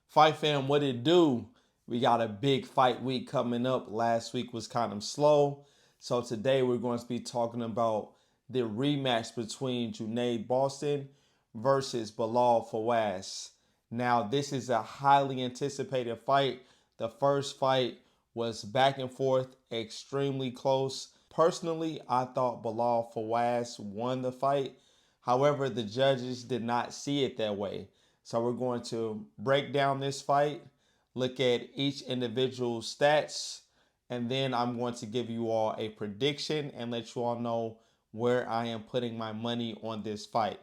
Fight fam, what it do? We got a big fight week coming up. Last week was kind of slow. So today we're going to be talking about the rematch between Junaid Bostan versus Bilal Fawaz. Now, this is a highly anticipated fight. The first fight was back and forth, extremely close. Personally, I thought Bilal Fawaz won the fight. However, the judges did not see it that way. So we're going to break down this fight, look at each individual stats, and then I'm going to give you all a prediction and let you all know where I am putting my money on this fight.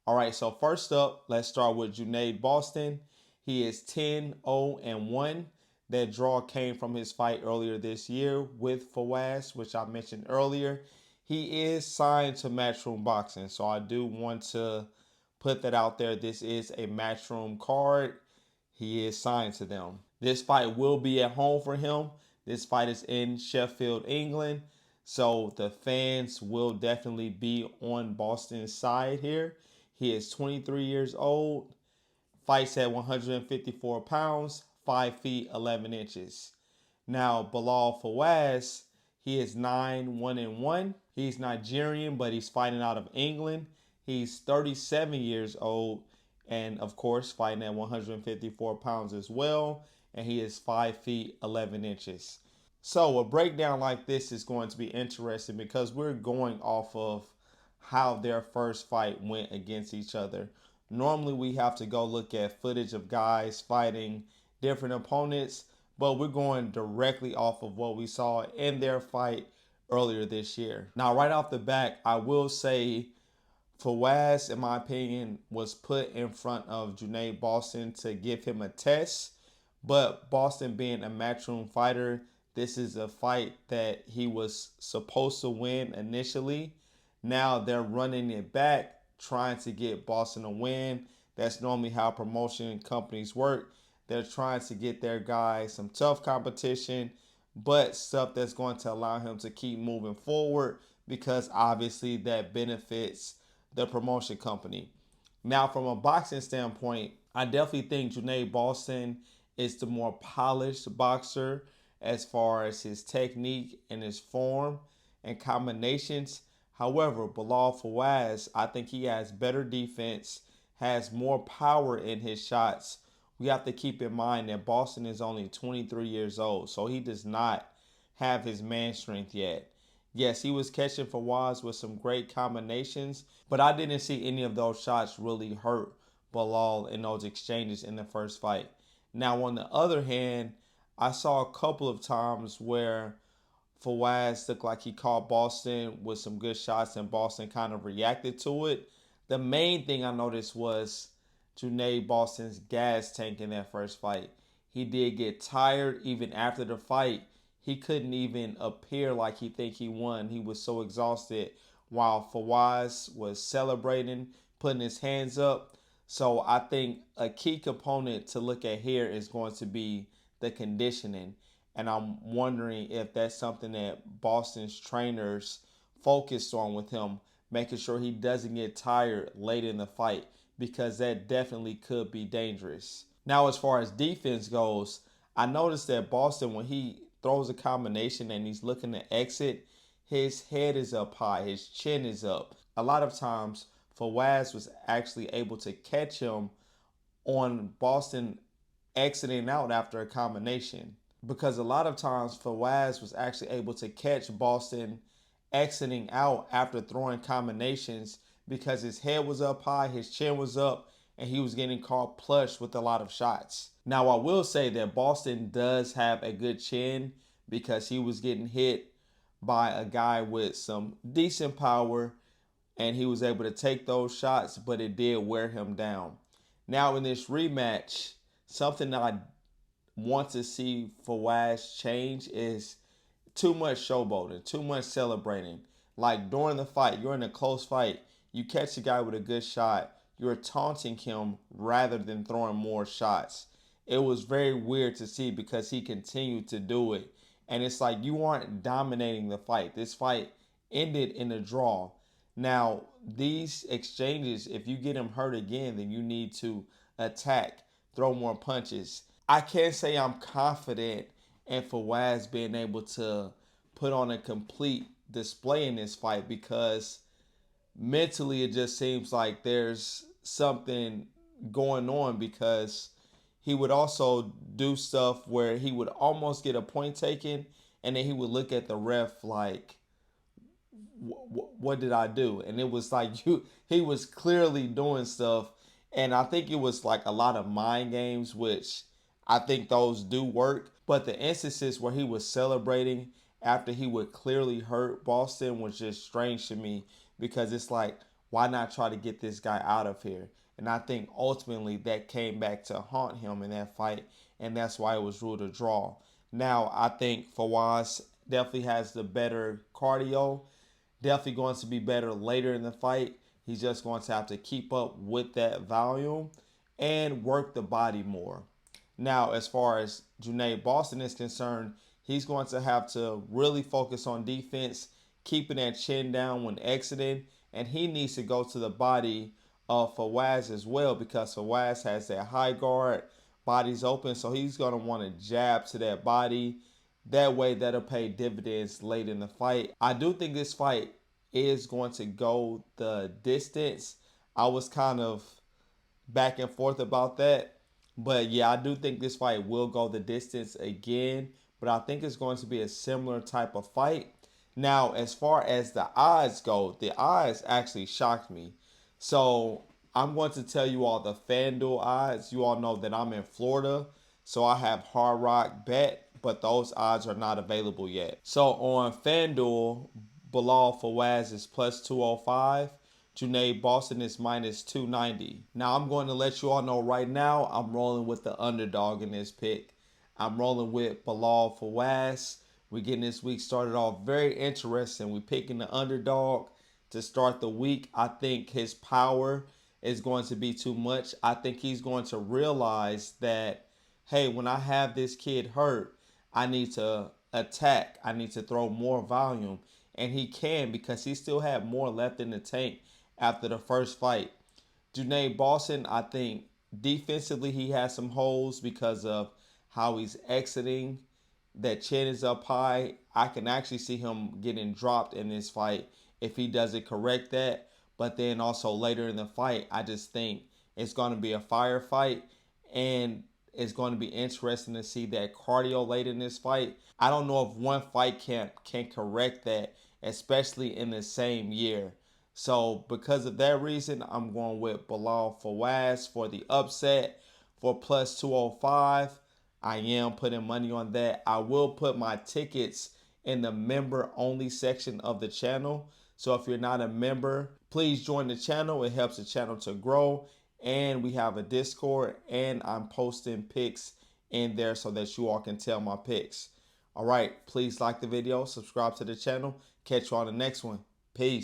All right, so first up, let's start with Junaid Bostan. He is 10-0-1. That draw came from his fight earlier this year with Fawaz, which I mentioned earlier. He is signed to Matchroom Boxing, so I do want to put that out there. This is a Matchroom card. He is signed to them. This fight will be at home for him. This fight is in Sheffield, England. So the fans will definitely be on Boston's side here. He is 23 years old, fights at 154 pounds, 5 feet 11 inches. Now, Bilal Fawaz, he is 9-1-1. He's Nigerian, but he's fighting out of England. He's 37 years old and, of course, fighting at 154 pounds as well. And he is 5 feet 11 inches. So a breakdown like this is going to be interesting because we're going off of how their first fight went against each other. Normally we have to go look at footage of guys fighting different opponents, but we're going directly off of what we saw in their fight earlier this year. Now, right off the back, I will say Fawaz, in my opinion, was put in front of Junaid Bostan to give him a test. But Boston being a matchroom fighter, this is a fight that he was supposed to win initially. Now they're running it back, trying to get Boston a win. That's normally how promotion companies work. They're trying to get their guys some tough competition, but stuff that's going to allow him to keep moving forward because obviously that benefits the promotion company. Now, from a boxing standpoint, I definitely think Junaid Bostan is the more polished boxer as far as his technique and his form and combinations. However, Bilal Fawaz, I think he has better defense, has more power in his shots. We have to keep in mind that Boston is only 23 years old, so he does not have his man strength yet. Yes, he was catching Fawaz with some great combinations, but I didn't see any of those shots really hurt Bilal in those exchanges in the first fight. Now, on the other hand, I saw a couple of times where Fawaz looked like he caught Boston with some good shots and Boston kind of reacted to it. The main thing I noticed was Junaid Boston's gas tank in that first fight. He did get tired even after the fight. He couldn't even appear like he think he won. He was so exhausted while Fawaz was celebrating, putting his hands up. So I think a key component to look at here is going to be the conditioning. And I'm wondering if that's something that Boston's trainers focused on with him, making sure he doesn't get tired late in the fight, because that definitely could be dangerous. Now, as far as defense goes, I noticed that Boston, when he throws a combination and he's looking to exit, his head is up high, his chin is up. A lot of times, Fawaz was actually able to catch him on Boston exiting out after a combination, because a lot of times Fawaz was actually able to catch Boston exiting out after throwing combinations because his head was up high, his chin was up, and he was getting caught plush with a lot of shots. Now, I will say that Boston does have a good chin because he was getting hit by a guy with some decent power and he was able to take those shots, but it did wear him down. Now, in this rematch, something that I want to see Fawaz change is too much showboating, too much celebrating. Like during the fight, you're in a close fight, you catch a guy with a good shot, you're taunting him rather than throwing more shots. It was very weird to see because he continued to do it. And it's like you aren't dominating the fight. This fight ended in a draw. Now, these exchanges, if you get him hurt again, then you need to attack throw more punches. I can't say I'm confident in Fawaz being able to put on a complete display in this fight because mentally it just seems like there's something going on because he would also do stuff where he would almost get a point taken and then he would look at the ref like what did I do? And it was like he was clearly doing stuff, and I think it was like a lot of mind games, which I think those do work. But the instances where he was celebrating after he would clearly hurt Boston was just strange to me because it's like, why not try to get this guy out of here? And I think ultimately that came back to haunt him in that fight, and that's why it was ruled a draw. Now I think Fawaz definitely has the better cardio, definitely going to be better later in the fight. He's just going to have to keep up with that volume and work the body more. Now, as far as Junaid Bostan is concerned, he's going to have to really focus on defense, keeping that chin down when exiting, and he needs to go to the body of Fawaz as well because Fawaz has that high guard, body's open, so he's going to want to jab to that body. That way, that'll pay dividends late in the fight. I do think this fight is going to go the distance. I was kind of back and forth about that. But yeah, I do think this fight will go the distance again. But I think it's going to be a similar type of fight. Now, as far as the odds go, the odds actually shocked me. So I'm going to tell you all the FanDuel odds. You all know that I'm in Florida. So I have Hard Rock Bet, but those odds are not available yet. So on FanDuel, Bilal Fawaz is plus 205. Junaid Bostan is minus 290. Now I'm going to let you all know right now I'm rolling with the underdog in this pick. I'm rolling with Bilal Fawaz. We're getting this week started off very interesting. We're picking the underdog to start the week. I think his power is going to be too much. I think he's going to realize that, hey, when I have this kid hurt, I need to attack. I need to throw more volume. And he can because he still had more left in the tank after the first fight. Junaid Bostan, I think defensively he has some holes because of how he's exiting. That chin is up high. I can actually see him getting dropped in this fight if he doesn't correct that. But then also later in the fight, I just think it's going to be a firefight and it's going to be interesting to see that cardio late in this fight. I don't know if one fight can correct that, especially in the same year. So because of that reason, I'm going with Bilal Fawaz for the upset for plus 205. I am putting money on that. I will put my tickets in the member only section of the channel. So if you're not a member, please join the channel. It helps the channel to grow. And we have a Discord and I'm posting picks in there so that you all can tell my picks. All right, please like the video, subscribe to the channel. Catch you on the next one. Peace.